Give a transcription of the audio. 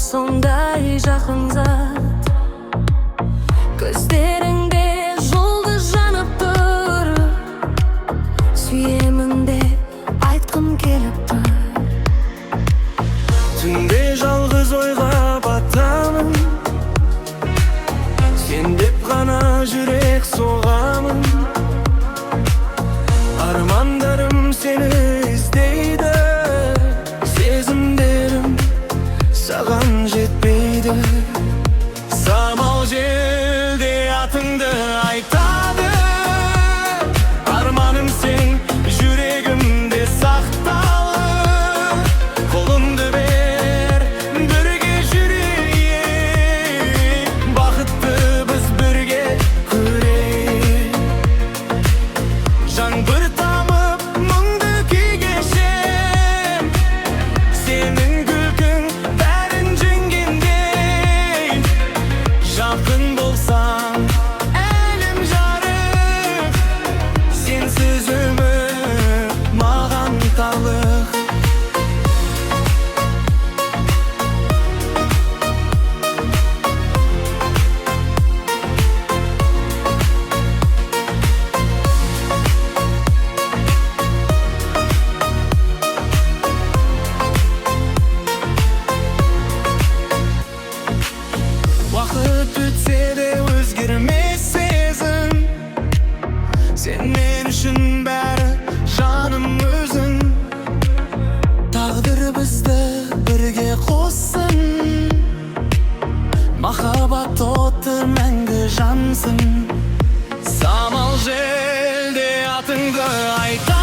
sonday жақын зат. Көздеріңде жұлдыз жанып тұр, сүйемін деп айтқым келіп тұр. Түнде жалғыз ойға батамын, сен деп ғана жүрек соғамын. Армандарым сені іздейді, сезімдерім саған жетпейді. Самал желде атыңды айтады, арманым сен жүрегімде сақталы. Қолымды бер, бірге жүрейік, бақытты біз бірге көрейік. Жаңбыр тамып мұңды күй кешем, сенің күлкің бәрін жеңгендей. Жақын болсаң әлем жарық, сенсіз өмір маған талық. Уақыт өтсе де өзгермес сезім, сен мен үшін бәрі жаным өзің. Тағдыр бізді бірге қоссын, махаббат оты мәңгі жансын. Самал желде атыңды айта